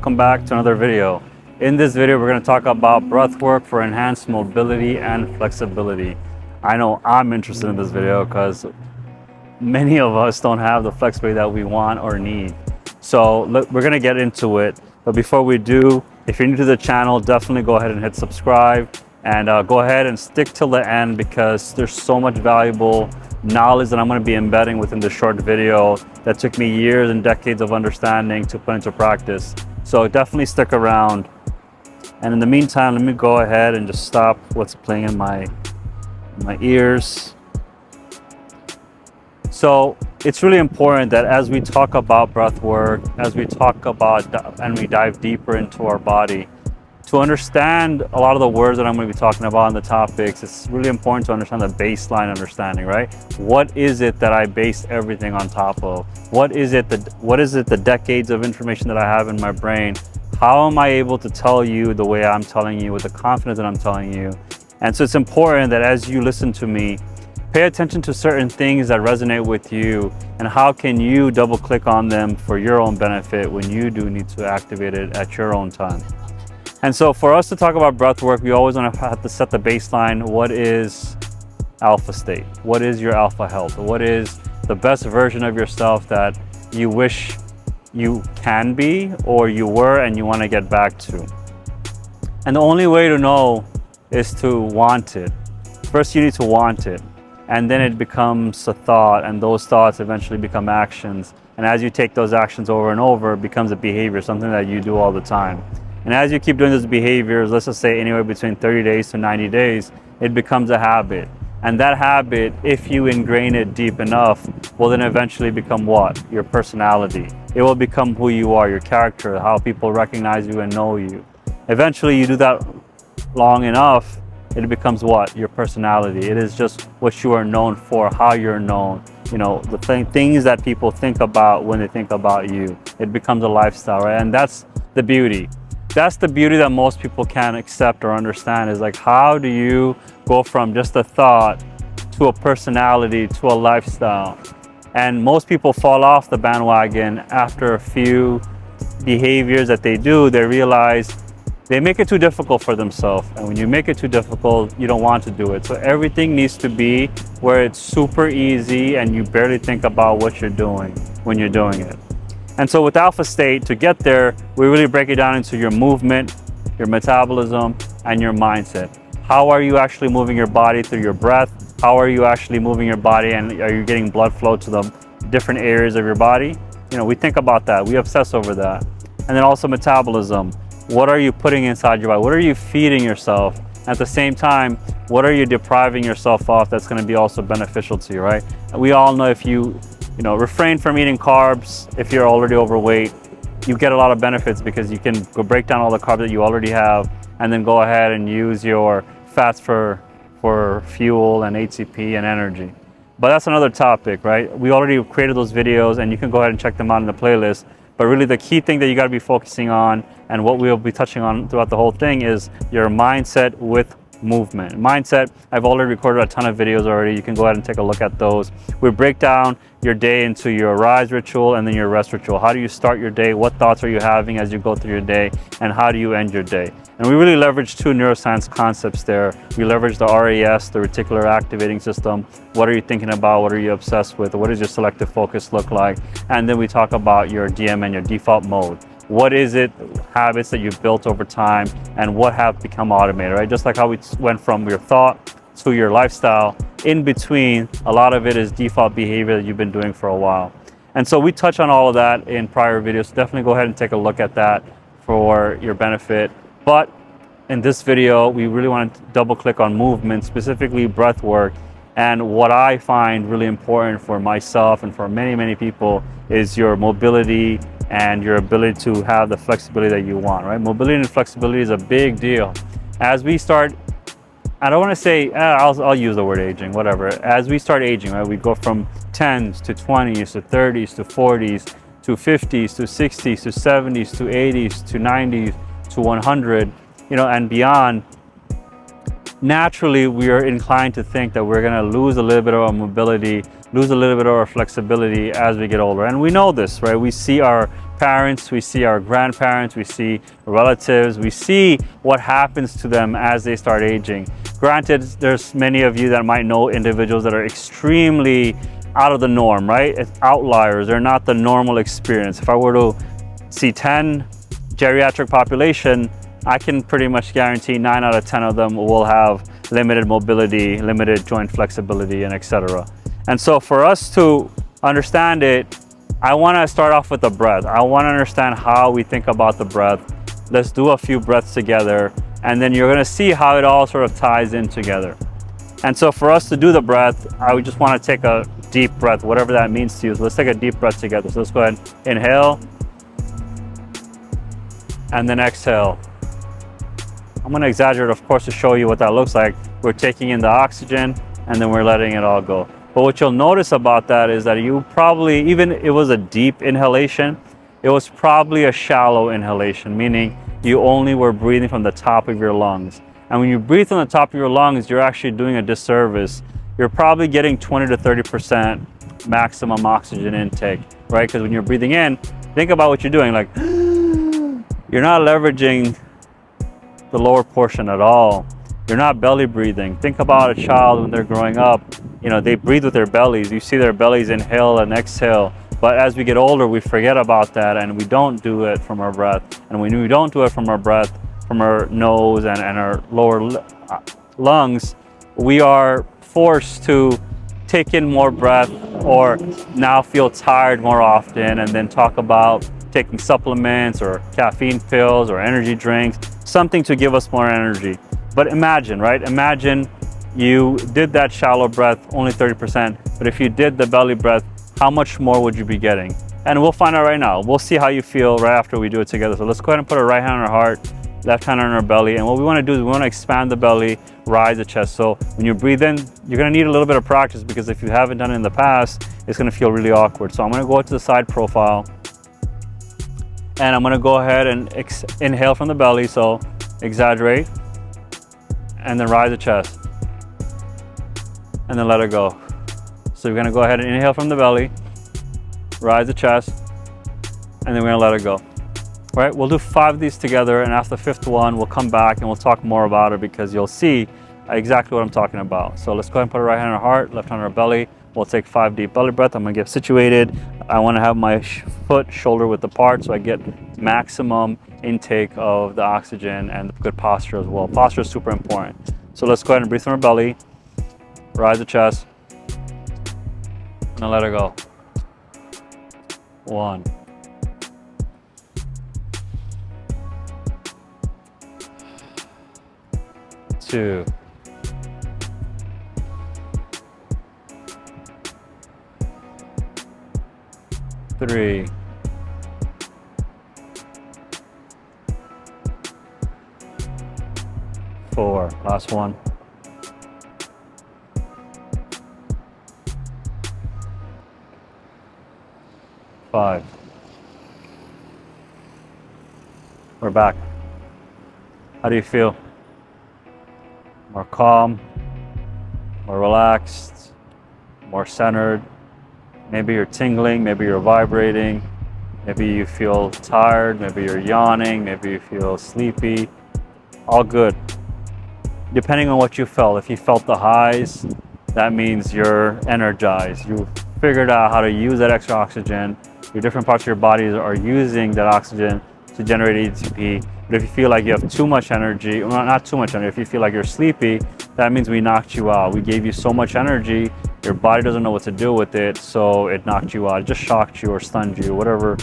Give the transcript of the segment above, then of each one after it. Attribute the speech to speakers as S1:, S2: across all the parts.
S1: welcome back to another video. In this video, we're going to talk about breath work for enhanced mobility and flexibility. I know I'm interested in this video because many of us don't have the flexibility that we want or need. So we're going to get into it. But before we do, if you're new to the channel, definitely go ahead and hit subscribe and go ahead and stick till the end because there's so much valuable knowledge that I'm going to be embedding within this short video that took me years and decades of understanding to put into practice. So definitely stick around. And in the meantime, let me go ahead and just stop what's playing in my ears. So it's really important that as we talk about breath work, as we talk about and we dive deeper into our body, to understand a lot of the words that I'm going to be talking about on the topics, it's really important to understand the baseline understanding, right? What is it that I base everything on top of? What is it the decades of information that I have in my brain? How am I able to tell you the way I'm telling you with the confidence that I'm telling you? And so it's important that as you listen to me, pay attention to certain things that resonate with you and how can you double click on them for your own benefit when you do need to activate it at your own time. And so for us to talk about breath work, we always want to have to set the baseline. What is alpha state? What is your alpha health? What is the best version of yourself that you wish you can be or you were and you want to get back to? And the only way to know is to want it. First, you need to want it. And then it becomes a thought, and those thoughts eventually become actions. And as you take those actions over and over, it becomes a behavior, something that you do all the time. And as you keep doing those behaviors, let's just say anywhere between 30 days to 90 days, it becomes a habit. And that habit, if you ingrain it deep enough, will then eventually become what? Your personality. It will become who you are, your character, how people recognize you and know you. Eventually, you do that long enough, it becomes what? Your personality. It is just what you are known for, how you're known. You know, the things that people think about when they think about you. It becomes a lifestyle, right? And that's the beauty. That's the beauty that most people can't accept or understand, is like, how do you go from just a thought to a personality to a lifestyle? And most people fall off the bandwagon after a few behaviors that they do. They realize they make it too difficult for themselves. And when you make it too difficult, you don't want to do it. So everything needs to be where it's super easy and you barely think about what you're doing when you're doing it. And so with alpha state, to get there, we really break it down into your movement, your metabolism, and your mindset. How are you actually moving your body through your breath? How are you actually moving your body, and are you getting blood flow to the different areas of your body? You know, we think about that. We obsess over that. And then also metabolism. What are you putting inside your body? What are you feeding yourself? At the same time, what are you depriving yourself of that's going to be also beneficial to you, right? We all know if you refrain from eating carbs, if you're already overweight, you get a lot of benefits because you can go break down all the carbs that you already have and then go ahead and use your fats for fuel and ATP and energy. But that's another topic, right? We already created those videos and you can go ahead and check them out in the playlist. But really the key thing that you got to be focusing on and what we'll be touching on throughout the whole thing is your mindset with movement. Mindset, I've already recorded a ton of videos already. You can go ahead and take a look at those. We break down your day into your rise ritual and then your rest ritual. How do you start your day? What thoughts are you having as you go through your day? And how do you end your day? And we really leverage two neuroscience concepts there. We leverage the RAS, the reticular activating system. What are you thinking about? What are you obsessed with? What does your selective focus look like? And then we talk about your DMN, your default mode. What is it, habits that you've built over time and what have become automated, right? Just like how we went from your thought to your lifestyle, in between, a lot of it is default behavior that you've been doing for a while. And so we touch on all of that in prior videos. So definitely go ahead and take a look at that for your benefit. But in this video, we really want to double click on movement, specifically breath work. And what I find really important for myself and for many, many people is your mobility and your ability to have the flexibility that you want, right? Mobility and flexibility is a big deal. As we start, I don't want to say, I'll use the word aging, whatever. As we start aging, right, we go from 10s to 20s to 30s to 40s to 50s to 60s to 70s to 80s to 90s to 100, and beyond. Naturally, we are inclined to think that we're going to lose a little bit of our mobility, lose a little bit of our flexibility as we get older. And we know this, right? We see our parents, we see our grandparents, we see relatives, we see what happens to them as they start aging. Granted, there's many of you that might know individuals that are extremely out of the norm, right? It's outliers. They're not the normal experience. If I were to see 10 geriatric population, I can pretty much guarantee 9 out of 10 of them will have limited mobility, limited joint flexibility, and etc. And so for us to understand it, I want to start off with the breath. I want to understand how we think about the breath. Let's do a few breaths together, and then you're going to see how it all sort of ties in together. And so for us to do the breath, I would just want to take a deep breath, whatever that means to you. So let's take a deep breath together. So let's go ahead, inhale, and then exhale. I'm going to exaggerate, of course, to show you what that looks like. We're taking in the oxygen, and then we're letting it all go. But what you'll notice about that is that you probably, even it was a deep inhalation, it was probably a shallow inhalation, meaning you only were breathing from the top of your lungs. And when you breathe from the top of your lungs, you're actually doing a disservice. You're probably getting 20 to 30% maximum oxygen intake, right? Because when you're breathing in, think about what you're doing, like, you're not leveraging the lower portion at all. You're not belly breathing. Think about a child when they're growing up. You know, they breathe with their bellies. You see their bellies inhale and exhale. But as we get older, we forget about that, and we don't do it from our breath. And when we don't do it from our breath, from our nose and our lower lungs, we are forced to take in more breath, or now feel tired more often, and then talk about taking supplements or caffeine pills or energy drinks, something to give us more energy. But imagine, right? Imagine you did that shallow breath, only 30%, but if you did the belly breath, how much more would you be getting? And we'll find out right now. We'll see how you feel right after we do it together. So let's go ahead and put our right hand on our heart, left hand on our belly. And what we want to do is we want to expand the belly, rise the chest. So when you breathe in, you're going to need a little bit of practice, because if you haven't done it in the past, it's going to feel really awkward. So I'm going to go to the side profile, and I'm going to go ahead and inhale from the belly. So exaggerate, and then rise the chest, and then let it go. So we're going to go ahead and inhale from the belly, rise the chest, and then we're going to let it go. All right, we'll do 5 of these together, and after the 5th one, we'll come back and we'll talk more about it, because you'll see exactly what I'm talking about. So let's go ahead and put our right hand on our heart, left hand on our belly. We'll take 5 deep belly breaths. I'm going to get situated. I want to have my foot shoulder width apart, so I get maximum intake of the oxygen, and good posture as well. Posture is super important. So let's go ahead and breathe from our belly, rise the chest, and then let it go. 1. 2. 3. 4. Last one. 5. We're back. How do you feel? More calm, more relaxed, more centered. Maybe you're tingling, maybe you're vibrating, maybe you feel tired, maybe you're yawning, maybe you feel sleepy. All good. Depending on what you felt. If you felt the highs, that means you're energized. You figured out how to use that extra oxygen. Your different parts of your body are using that oxygen to generate ATP. But if you feel like you have too much energy, well, not too much energy, if you feel like you're sleepy, that means we knocked you out. We gave you so much energy, your body doesn't know what to do with it, so it knocked you out. It just shocked you or stunned you, whatever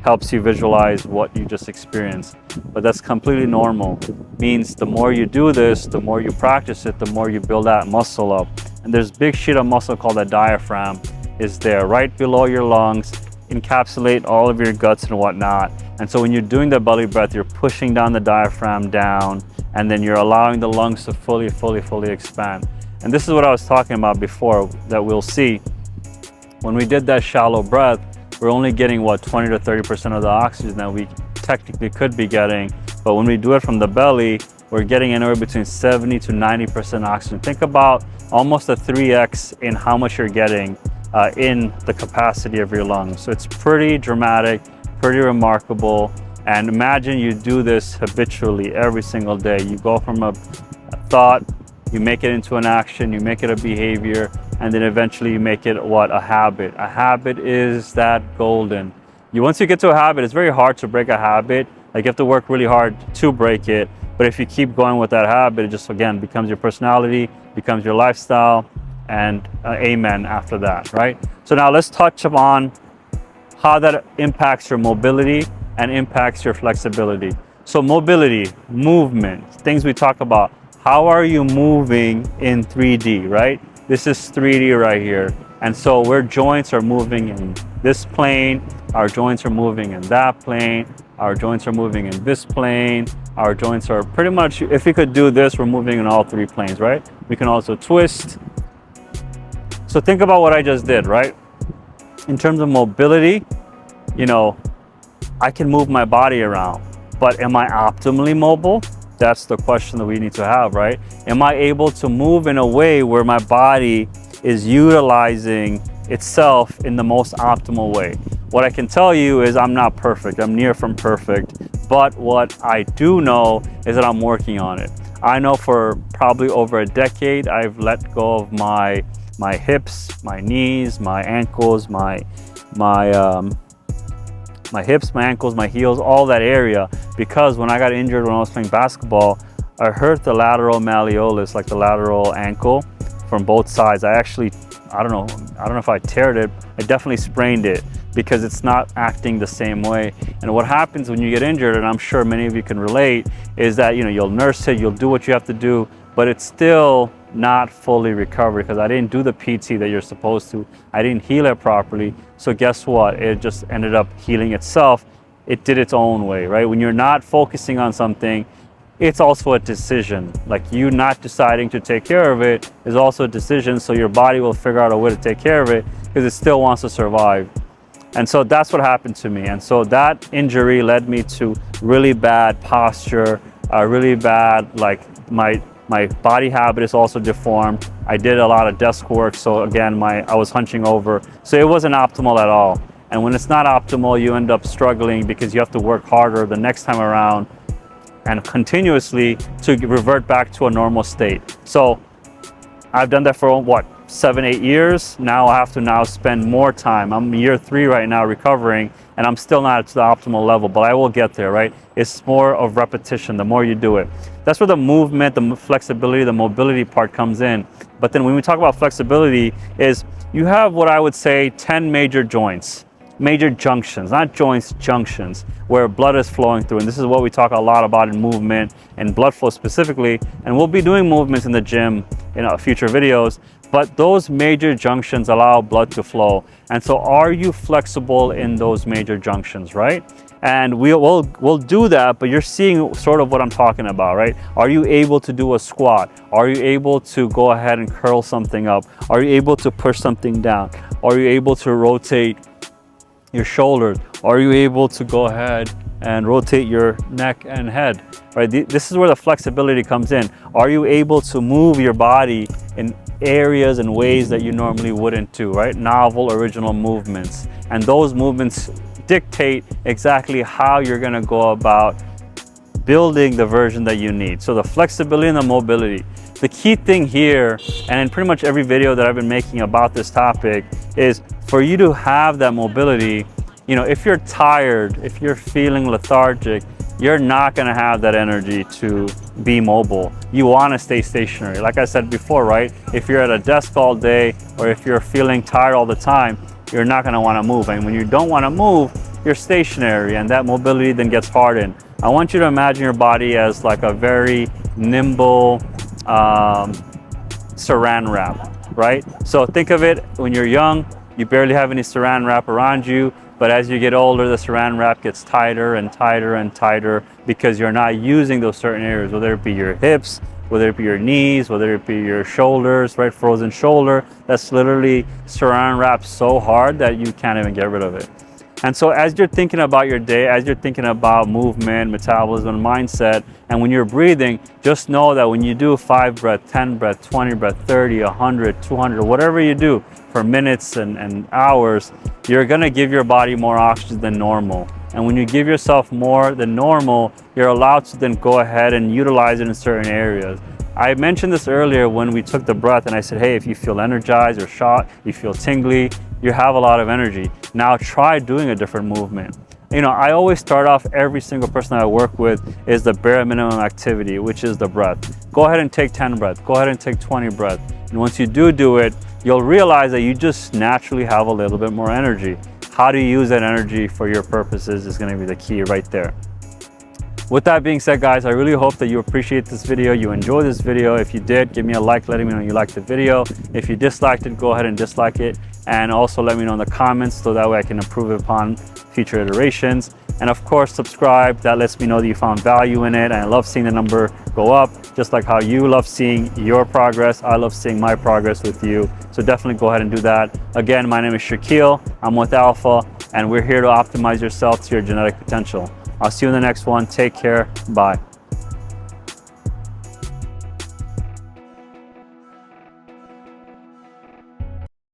S1: helps you visualize what you just experienced. But that's completely normal. Means the more you do this, the more you practice it, the more you build that muscle up. And there's a big sheet of muscle called the diaphragm is there right below your lungs, encapsulate all of your guts and whatnot. And so when you're doing the belly breath, you're pushing down the diaphragm down, and then you're allowing the lungs to fully expand. And this is what I was talking about before that we'll see. When we did that shallow breath, we're only getting what, 20 to 30% of the oxygen that we technically could be getting. But when we do it from the belly, we're getting anywhere between 70 to 90% oxygen. Think about almost a 3x in how much you're getting in the capacity of your lungs. So it's pretty dramatic, pretty remarkable. And imagine you do this habitually every single day. You go from a thought, you make it into an action, you make it a behavior, and then eventually you make it what? A habit. A habit is that golden. Once you get to a habit, it's very hard to break a habit. Like, you have to work really hard to break it. But if you keep going with that habit, it just, again, becomes your personality, becomes your lifestyle, and amen after that, right? So now let's touch upon how that impacts your mobility and impacts your flexibility. So mobility, movement, things we talk about. How are you moving in 3D, right? This is 3D right here. And so where joints are moving in this plane, our joints are moving in that plane, our joints are moving in this plane, our joints are pretty much, if we could do this, we're moving in all three planes, right? We can also twist. So think about what I just did, right? In terms of mobility, you know, I can move my body around, but am I optimally mobile? That's the question that we need to have, right? Am I able to move in a way where my body is utilizing itself in the most optimal way? What I can tell you is I'm not perfect. I'm near from perfect. But what I do know is that I'm working on it. I know for probably over a decade, I've let go of my hips, my knees, my ankles, my hips, my ankles, my heels, all that area, because when I got injured when I was playing basketball, I hurt the lateral malleolus, like the lateral ankle, from both sides. I don't know if I teared it. I definitely sprained it because it's not acting the same way. And what happens when you get injured, and I'm sure many of you can relate, is that, you know, you'll nurse it, you'll do what you have to do, but it's still not fully recovered because I didn't do the PT that you're supposed to. I didn't heal it properly. So guess what? It just ended up healing itself. It did its own way, right? When you're not focusing on something, it's also a decision. Like, you not deciding to take care of it is also a decision. So your body will figure out a way to take care of it because it still wants to survive. And so that's what happened to me. And so that injury led me to really bad posture, really bad, like my body habit is also deformed. I did a lot of desk work, so again, I was hunching over. So it wasn't optimal at all. And when it's not optimal, you end up struggling because you have to work harder the next time around and continuously to revert back to a normal state. So I've done that for what, 7-8 years. Now I have to spend more time. I'm year 3 right now recovering, and I'm still not to the optimal level, but I will get there, right? It's more of repetition the more you do it. That's where the movement, the flexibility, the mobility part comes in. But then when we talk about flexibility, is you have what I would say 10 major joints, major junctions, not joints, junctions, where blood is flowing through. And this is what we talk a lot about in movement and blood flow specifically. And we'll be doing movements in the gym in our future videos. But those major junctions allow blood to flow. And so are you flexible in those major junctions, right? And we'll do that, but you're seeing sort of what I'm talking about, right? Are you able to do a squat? Are you able to go ahead and curl something up? Are you able to push something down? Are you able to rotate your shoulders? Are you able to go ahead and rotate your neck and head, right? This is where the flexibility comes in. Are you able to move your body in areas and ways that you normally wouldn't do, right? Novel, original movements. And those movements dictate exactly how you're gonna go about building the version that you need. So the flexibility and the mobility. The key thing here, and in pretty much every video that I've been making about this topic, is for you to have that mobility. You know, if you're tired, if you're feeling lethargic, you're not gonna have that energy to be mobile. You wanna stay stationary. Like I said before, right? If you're at a desk all day, or if you're feeling tired all the time, you're not gonna wanna move. And when you don't wanna move, you're stationary, and that mobility then gets hardened. I want you to imagine your body as like a very nimble saran wrap, right? So think of it, when you're young, you barely have any saran wrap around you, but as you get older, the saran wrap gets tighter and tighter and tighter because you're not using those certain areas, whether it be your hips, whether it be your knees, whether it be your shoulders, right? Frozen shoulder, that's literally saran wrapped so hard that you can't even get rid of it. And so as you're thinking about your day, as you're thinking about movement, metabolism, mindset, and when you're breathing, just know that when you do 5 breath, 10 breath, 20 breath, 30, 100, 200, whatever you do for minutes and hours, you're gonna give your body more oxygen than normal. And when you give yourself more than normal, you're allowed to then go ahead and utilize it in certain areas. I mentioned this earlier when we took the breath, and I said, hey, if you feel energized or shot, you feel tingly, you have a lot of energy. Now try doing a different movement. You know, I always start off every single person I work with is the bare minimum activity, which is the breath. Go ahead and take 10 breaths. Go ahead and take 20 breaths. And once you do it, you'll realize that you just naturally have a little bit more energy. How to use that energy for your purposes is going to be the key right there. With that being said, guys, I really hope that you appreciate this video, you enjoyed this video. If you did, give me a like, letting me know you liked the video. If you disliked it, go ahead and dislike it. And also let me know in the comments so that way I can improve upon future iterations. And of course, subscribe. That lets me know that you found value in it. And I love seeing the number go up, just like how you love seeing your progress. I love seeing my progress with you. So definitely go ahead and do that. Again, my name is Shaquille. I'm with Alpha, and we're here to optimize yourself to your genetic potential. I'll see you in the next one. Take care. Bye.